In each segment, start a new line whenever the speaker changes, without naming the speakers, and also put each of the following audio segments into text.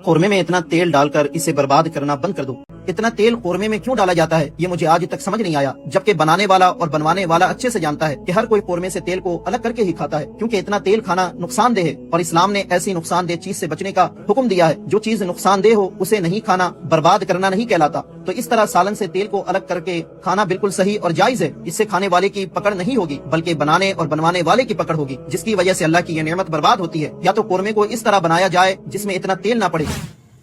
कौरमे में इतना तेल डालकर इसे बर्बाद करना बंद कर दो। इतना तेल कौरमे में क्यों डाला जाता है ये मुझे आज तक समझ नहीं आया, जबकि बनाने वाला और बनवाने वाला अच्छे से जानता है कि हर कोई कौरमे से तेल को अलग करके ही खाता है, क्योंकि इतना तेल खाना नुकसानदेह है और इस्लाम ने ऐसी नुकसानदेह चीज से बचने का हुक्म दिया है। जो चीज नुकसानदेह हो उसे नहीं खाना, बर्बाद करना नहीं कहलाता। तो इस तरह सालन से तेल को अलग करके खाना बिल्कुल सही और जायज है। इससे खाने वाले की पकड़ नहीं होगी बल्कि बनाने और बनवाने वाले की पकड़ होगी, जिसकी वजह से अल्लाह की यह नेमत बर्बाद होती है। या तो कौरमे को इस तरह बनाया जाए जिसमें इतना तेल ना पड़े।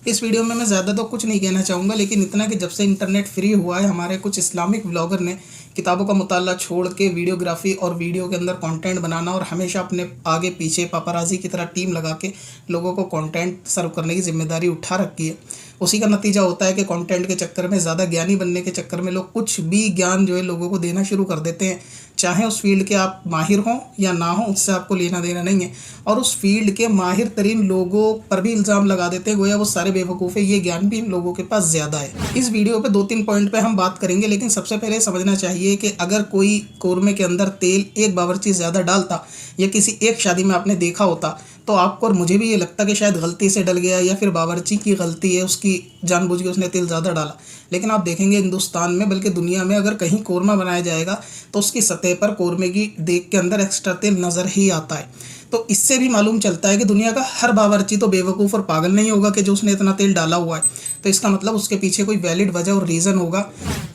इस वीडियो में मैं ज़्यादा तो कुछ नहीं कहना चाहूँगा, लेकिन इतना कि जब से इंटरनेट फ्री हुआ है हमारे कुछ इस्लामिक ब्लॉगर ने किताबों का मुताला छोड़ के वीडियोग्राफी और वीडियो के अंदर कंटेंट बनाना और हमेशा अपने आगे पीछे पापाराजी की तरह टीम लगा के लोगों को कंटेंट सर्व करने की जिम्मेदारी उठा रखी है। उसी का नतीजा होता है कि कंटेंट के चक्कर में, ज़्यादा ज्ञानी बनने के चक्कर में लोग कुछ भी ज्ञान जो है लोगों को देना शुरू कर देते हैं। चाहे उस फील्ड के आप माहिर हों या ना हो, उससे आपको लेना देना नहीं है। और उस फील्ड के माहिर तरीन लोगों पर भी इल्ज़ाम लगाते हैं गोया वो सारे बेवकूफ़ है। ये ज्ञान भी इन लोगों के पास ज़्यादा है। इस वीडियो पे 2-3 पॉइंट पे हम बात करेंगे, लेकिन सबसे पहले समझना चाहिए कि अगर कोई कौरमे के अंदर तेल एक बावर्ची ज़्यादा डालता या किसी एक शादी में आपने देखा होता तो आपको और मुझे भी ये लगता कि शायद गलती से डल गया या फिर बावर्ची की गलती है, उसकी जानबूझ के उसने तेल ज़्यादा डाला। लेकिन आप देखेंगे हिंदुस्तान में बल्कि दुनिया में अगर कहीं कौरमा बनाया जाएगा तो उसकी सतह पर कौरमे की देख के अंदर एक्स्ट्रा तेल नज़र ही आता है। तो इससे भी मालूम चलता है कि दुनिया का हर बावर्ची तो बेवकूफ़ और पागल नहीं होगा कि जो उसने इतना तेल डाला हुआ है। तो इसका मतलब उसके पीछे कोई वैलिड वजह और रीज़न होगा।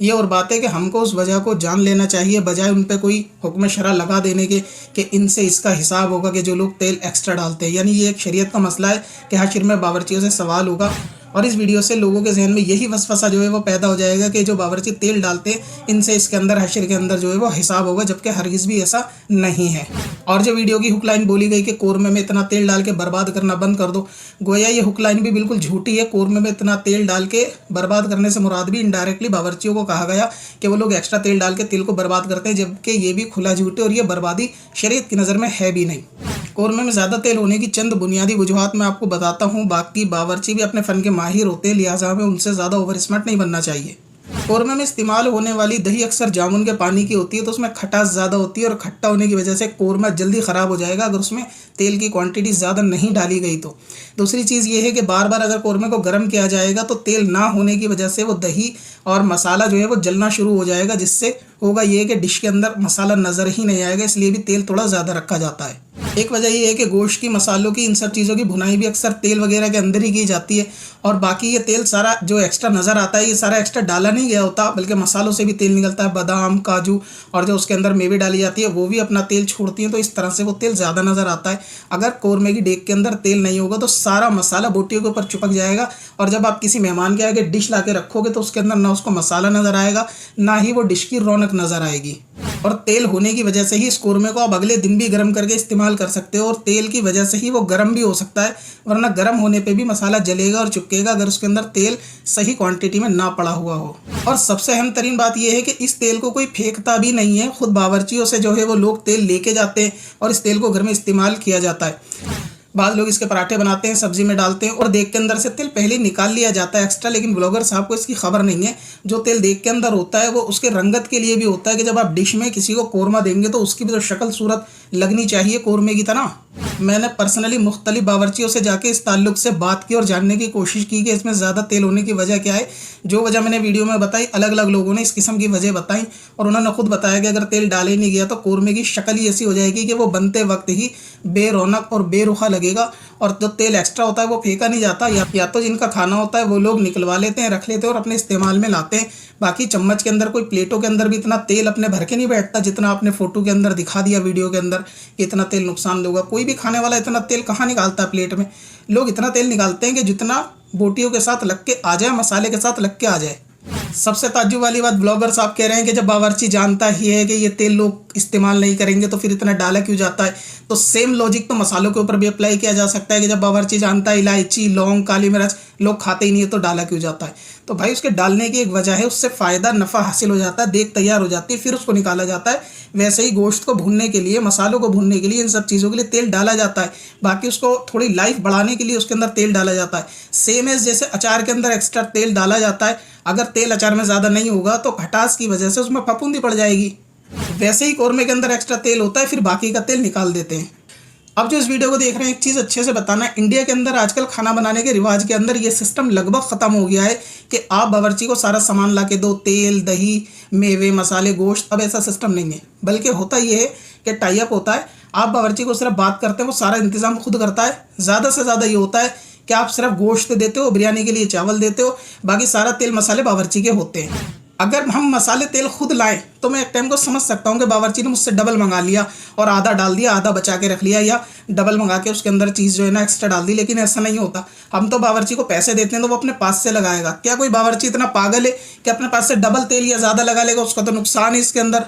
ये और बात है कि हमको उस वजह को जान लेना चाहिए, बजाय उन पे कोई हुक्म शरा लगा देने के कि इनसे इसका हिसाब होगा कि जो लोग तेल एक्स्ट्रा डालते हैं। यानी ये एक शरीयत का मसला है कि हशर में बावर्चियों से सवाल होगा। और इस वीडियो से लोगों के जहन में यही वसवसा जो है वो पैदा हो जाएगा कि जो बावर्ची तेल डालते हैं इनसे इसके अंदर हशर के अंदर जो है वो हिसाब होगा, जबकि हरगिज़ भी ऐसा नहीं है। और जो वीडियो की हुकलाइन बोली गई कि कौरमे में इतना तेल डाल के बर्बाद करना बंद कर दो, गोया ये हुकलाइन भी बिल्कुल झूठी है। कौरमे में इतना तेल डाल के बर्बाद करने से मुराद भी इनडायरेक्टली बावर्चियों को कहा गया कि वो लोग एक्स्ट्रा तेल डाल के तेल को बर्बाद करते हैं, जबकि ये भी खुला झूठ है और ये बर्बादी शरीयत की नज़र में है भी नहीं। कौरमे में ज़्यादा तेल होने की चंद बुनियादी वजूहात मैं आपको बताता हूँ। बाकी बावर्ची भी अपने फ़न के माहिर होते हैं, लिहाजा हमें उनसे ज़्यादा ओवर स्मार्ट नहीं बनना चाहिए। कौरमे में इस्तेमाल होने वाली दही अक्सर जामुन के पानी की होती है, तो उसमें खटास ज़्यादा होती है और खट्टा होने की वजह से कौरमा जल्दी ख़राब हो जाएगा अगर उसमें तेल की क्वांटिटी ज़्यादा नहीं डाली गई तो। दूसरी चीज़ ये है कि बार बार अगर कौरमे को गर्म किया जाएगा तो तेल ना होने की वजह से वो दही और मसाला जो है वो जलना शुरू हो जाएगा, जिससे होगा ये कि डिश के अंदर मसाला नज़र ही नहीं आएगा। इसलिए भी तेल थोड़ा ज़्यादा रखा जाता है। एक वजह ये है कि गोश्त की, मसालों की, इन सब चीज़ों की भुनाई भी अक्सर तेल वगैरह के अंदर ही की जाती है। और बाकी ये तेल सारा जो एक्स्ट्रा नज़र आता है ये सारा एक्स्ट्रा डाला नहीं गया होता, बल्कि मसालों से भी तेल निकलता है। बादाम, काजू और जो उसके अंदर मेवे डाली जाती है वो भी अपना तेल छोड़ती हैं, तो इस तरह से वो तेल ज़्यादा नज़र आता है। अगर कौरमे की डेग के अंदर तेल नहीं होगा तो सारा मसाला बोटियों के ऊपर चिपक जाएगा और जब आप किसी मेहमान के आगे डिश ला के रखोगे तो उसके अंदर ना उसको मसाला नज़र आएगा, ना ही वो डिश की रौनक नज़र आएगी। और तेल होने की वजह से ही इस कौरमे को आप अगले दिन भी गर्म करके इस्तेमाल कर सकते हो और तेल की वजह से ही वो गर्म भी हो सकता है, वरना गर्म होने पे भी मसाला जलेगा और चिपकेगा अगर उसके अंदर तेल सही क्वांटिटी में ना पड़ा हुआ हो। और सबसे अहम तरीन बात यह है कि इस तेल को कोई फेंकता भी नहीं है, खुद बावर्चियों से जो है वो लोग तेल लेके जाते हैं और इस तेल को घर में इस्तेमाल किया जाता है। बाद लोग इसके पराठे बनाते हैं, सब्जी में डालते हैं और देग के अंदर से तेल पहले निकाल लिया जाता है एक्स्ट्रा, लेकिन ब्लॉगर साहब को इसकी खबर नहीं है। जो तेल देग के अंदर होता है वो उसके रंगत के लिए भी होता है कि जब आप डिश में किसी को कौरमा देंगे तो उसकी भी तो शक्ल सूरत लगनी चाहिए कौरमे की तरह। मैंने पर्सनली मुख्तलिफ बावर्चियों से जाके इस ताल्लुक से बात की और जानने की कोशिश की कि इसमें ज़्यादा तेल होने की वजह क्या है। जो वजह मैंने वीडियो में बताई, अलग अलग लोगों ने इस किस्म की वजह बताई और उन्होंने खुद बताया कि अगर तेल डाले नहीं गया तो कौरमे की शक्ल ही ऐसी हो जाएगी कि वो बनते वक्त ही बेरौनक और बेरुखा लगेगा। और जो तेल एक्स्ट्रा होता है वो फेंका नहीं जाता, या तो जिनका खाना होता है वो लोग निकलवा लेते हैं, रख लेते हैं और अपने इस्तेमाल में लाते हैं। बाकी चम्मच के अंदर, कोई प्लेटों के अंदर भी इतना तेल अपने भर के नहीं बैठता जितना आपने फ़ोटो के अंदर दिखा दिया, वीडियो के अंदर इतना तेल नुकसान देगा। कोई भी खाने वाला इतना तेल कहाँ निकालता है प्लेट में। लोग इतना तेल निकालते हैं कि जितना बोटियों के साथ लग के आ जाए, मसाले के साथ लग के आ जाए। सबसे ताज्जुब वाली बात, ब्लॉगर साहब कह रहे हैं कि जब बावर्ची जानता ही है कि ये तेल लोग इस्तेमाल नहीं करेंगे तो फिर इतना डाला क्यों जाता है। तो सेम लॉजिक तो मसालों के ऊपर भी अप्लाई किया जा सकता है कि जब बावर्ची जानता है इलायची, लौंग, काली मिर्च लोग खाते ही नहीं है तो डाला क्यों जाता है। तो भाई उसके डालने की एक वजह है, उससे फ़ायदा नफ़ा हासिल हो जाता है, देग तैयार हो जाती है, फिर उसको निकाला जाता है। वैसे ही गोश्त को भूनने के लिए, मसालों को भूनने के लिए, इन सब चीज़ों के लिए तेल डाला जाता है। बाकी उसको थोड़ी लाइफ बढ़ाने के लिए उसके अंदर तेल डाला जाता है। सेम एज जैसे अचार के अंदर एक्स्ट्रा तेल डाला जाता है, अगर तेल अचार में ज़्यादा नहीं होगा तो खटास की वजह से उसमें फफूंदी पड़ जाएगी। वैसे ही कौरमे के अंदर एक्स्ट्रा तेल होता है, फिर बाकी का तेल निकाल देते हैं। अब जो इस वीडियो को देख रहे हैं, एक चीज़ अच्छे से बताना है, इंडिया के अंदर आजकल खाना बनाने के रिवाज के अंदर ये सिस्टम लगभग ख़त्म हो गया है कि आप बावर्ची को सारा सामान ला के दो, तेल, दही, मेवे, मसाले, गोश्त। अब ऐसा सिस्टम नहीं है, बल्कि होता ये है कि टाई अप होता है। आप बावर्ची को सिर्फ बात करते हैं, वो सारा इंतज़ाम खुद करता है। ज़्यादा से ज़्यादा ये होता है कि आप सिर्फ गोश्त देते हो, बिरयानी के लिए चावल देते हो, बाकी सारा तेल मसाले बावर्ची के होते हैं। अगर हम मसाले तेल खुद लाएं तो मैं एक टाइम को समझ सकता हूँ कि बावर्ची ने मुझसे डबल मंगा लिया और आधा डाल दिया, आधा बचा के रख लिया, या डबल मंगा के उसके अंदर चीज़ जो है ना एक्स्ट्रा डाल दी। लेकिन ऐसा नहीं होता। हम तो बावर्ची को पैसे देते हैं तो वो अपने पास से लगाएगा। क्या कोई बावर्ची इतना पागल है कि अपने पास से डबल तेल या ज़्यादा लगा लेगा? उसका तो नुकसान है इसके अंदर।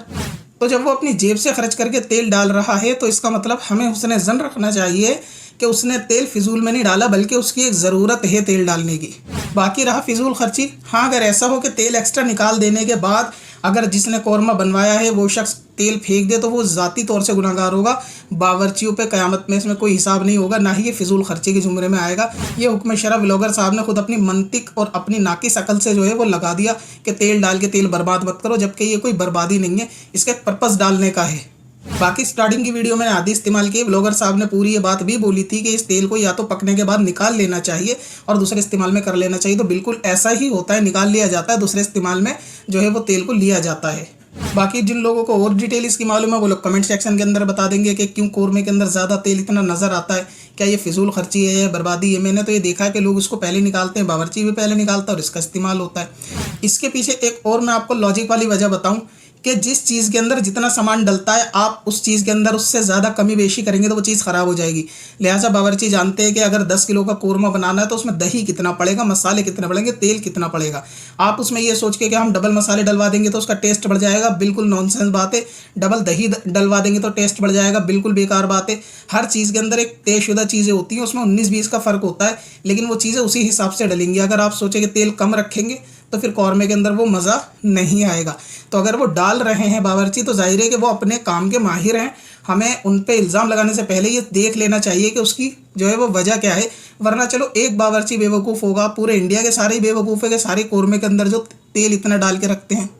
तो जब वो अपनी जेब से खर्च करके तेल डाल रहा है तो इसका मतलब हमें हुस्न ज़न रखना चाहिए कि उसने तेल फिजूल में नहीं डाला, बल्कि उसकी एक ज़रूरत है तेल डालने की। बाकी रहा फिजूल खर्ची, हाँ, अगर ऐसा हो कि तेल एक्स्ट्रा निकाल देने के बाद अगर जिसने कौरमा बनवाया है वो शख्स तेल फेंक दे तो वो ज़ाती तौर से गुनाहगार होगा। बावर्चियों पे क़यामत में इसमें कोई हिसाब नहीं होगा, ना ही ये फिजूल खर्ची के जुमरे में आएगा। ये हुक्म शरा व्लॉगर साहब ने खुद अपनी मंतिक और अपनी नाकिस अकल से जो है वो लगा दिया कि तेल डाल के तेल बर्बाद मत करो, जबकि ये कोई बर्बादी नहीं है, इसका एक पर्पज़ डालने का है। बाकी स्टार्टिंग की वीडियो में आदि इस्तेमाल किए, व्लॉगर साहब ने पूरी ये बात भी बोली थी कि इस तेल को या तो पकने के बाद निकाल लेना चाहिए और दूसरे इस्तेमाल में कर लेना चाहिए। तो बिल्कुल ऐसा ही होता है, निकाल लिया जाता है, दूसरे इस्तेमाल में जो है वो तेल को लिया जाता है। बाकी जिन लोगों को और डिटेल इसकी मालूम है वो लोग कमेंट सेक्शन के अंदर बता देंगे कि क्यों कौरमे के अंदर ज़्यादा तेल इतना नज़र आता है, क्या ये फिजूल खर्ची है या बर्बादी है। मैंने तो ये देखा है कि लोग इसको पहले निकालते हैं, बावर्ची भी पहले निकालता है और इसका इस्तेमाल होता है। इसके पीछे एक और मैं आपको लॉजिक वाली वजह बताऊँ कि जिस चीज़ के अंदर जितना सामान डलता है, आप उस चीज़ के अंदर उससे ज़्यादा कमी बेशी करेंगे तो वो चीज़ ख़राब हो जाएगी। लिहाजा बावर्ची जानते हैं कि अगर 10 किलो का कौरमा बनाना है तो उसमें दही कितना पड़ेगा, मसाले कितने पड़ेंगे, तेल कितना पड़ेगा। आप उसमें ये सोच के कि हम डबल मसाले डलवा देंगे तो उसका टेस्ट बढ़ जाएगा, बिल्कुल नॉनसेंस बात है। डबल दही डलवा देंगे तो टेस्ट बढ़ जाएगा, बिल्कुल बेकार बात है। हर चीज़ के अंदर एक तयशुदा चीज़ें होती हैं, उसमें 19-20 का फ़र्क होता है, लेकिन वो चीज़ें उसी हिसाब से डलेंगी। अगर आप सोचें कि तेल कम रखेंगे तो फिर कौरमे के अंदर वो मज़ा नहीं आएगा। तो अगर वो डाल रहे हैं बावर्ची तो जाहिर है कि वो अपने काम के माहिर हैं। हमें उन पे इल्ज़ाम लगाने से पहले ये देख लेना चाहिए कि उसकी जो है वो वजह क्या है। वरना चलो एक बावर्ची बेवकूफ़ होगा, पूरे इंडिया के सारे ही बेवकूफ़ है कि सारे कौरमे के अंदर जो तेल इतना डाल के रखते हैं।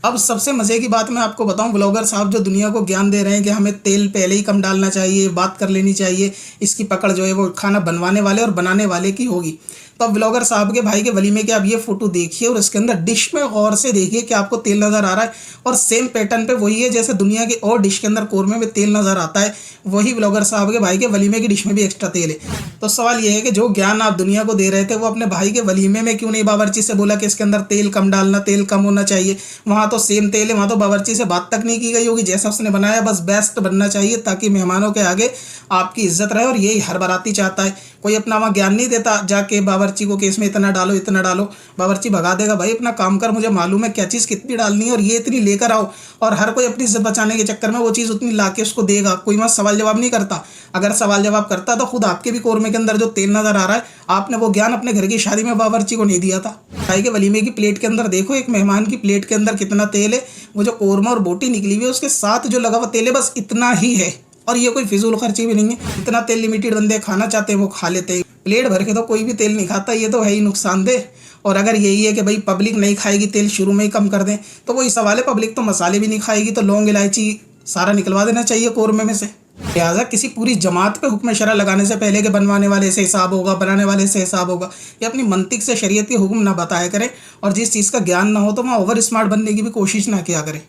अब सबसे मज़े की बात मैं आपको बताऊं, व्लॉगर साहब जो दुनिया को ज्ञान दे रहे हैं कि हमें तेल पहले ही कम डालना चाहिए, बात कर लेनी चाहिए, इसकी पकड़ जो है वो खाना बनवाने वाले और बनाने वाले की होगी। तो अब व्लॉगर साहब के भाई के वलीमे के आप ये फ़ोटो देखिए और इसके अंदर डिश में गौर से देखिए कि आपको तेल नज़र आ रहा है, और सेम पैटर्न पे वही है जैसे दुनिया की और डिश के अंदर कौरमे में तेल नज़र आता है, वही व्लॉगर साहब के भाई के वलीमे की डिश में भी एक्स्ट्रा तेल है। तो सवाल ये है कि जो ज्ञान आप दुनिया को दे रहे थे वो अपने भाई के वलीमे में क्यों नहीं बावर्ची से बोला कि इसके अंदर तेल कम डालना, तेल कम होना चाहिए। वहाँ तो सेम तेल है, वहाँ तो बावर्ची से बात तक नहीं की गई होगी, जैसा उसने बनाया बस बेस्ट बनना चाहिए ताकि मेहमानों के आगे आपकी इज्जत रहे। और यही हर बाराती चाहता है, कोई अपना वहाँ ज्ञान नहीं देता जाके बावर्ची को कि इसमें इतना डालो इतना डालो। बावर्ची भगा देगा, भाई अपना काम कर, मुझे मालूम है क्या चीज़ कितनी डालनी है और ये इतनी लेकर आओ। और हर कोई अपनी इज्जत बचाने के चक्कर में वो चीज़ उतनी ला के उसको देगा, कोई वहाँ सवाल जवाब नहीं करता। अगर सवाल जवाब करता तो खुद आपके भी कौरमे के अंदर जो तेल नज़र आ रहा है, आपने वो ज्ञान अपने घर की शादी में बावर्ची को नहीं दिया था। भाई के वलीमे की प्लेट के अंदर देखो, एक मेहमान की प्लेट के अंदर कितना तेल है, वो जो कौरमा और बोटी निकली हुई है उसके साथ जो लगा हुआ तेल है बस इतना ही है। और ये कोई फिजूल खर्ची भी नहीं है, इतना तेल लिमिटेड बंदे खाना चाहते हैं वो खा लेते हैं, प्लेट भर के तो कोई भी तेल नहीं खाता, ये तो है ही नुकसानदेह। और अगर यही है कि भाई पब्लिक नहीं खाएगी, तेल शुरू में ही कम कर दें, तो वही सवाल है, पब्लिक तो मसाले भी नहीं खाएगी, तो लौंग इलायची सारा निकलवा देना चाहिए कौरमे में से। लिहाजा किसी पूरी जमात पे हुक्म शरा लगाने से पहले कि बनवाने वाले से हिसाब होगा, बनाने वाले से हिसाब होगा, ये अपनी मंतिक से शरीयत के हुक्म ना बताया करें। और जिस चीज़ का ज्ञान ना हो तो वहाँ ओवर स्मार्ट बनने की भी कोशिश ना किया करें।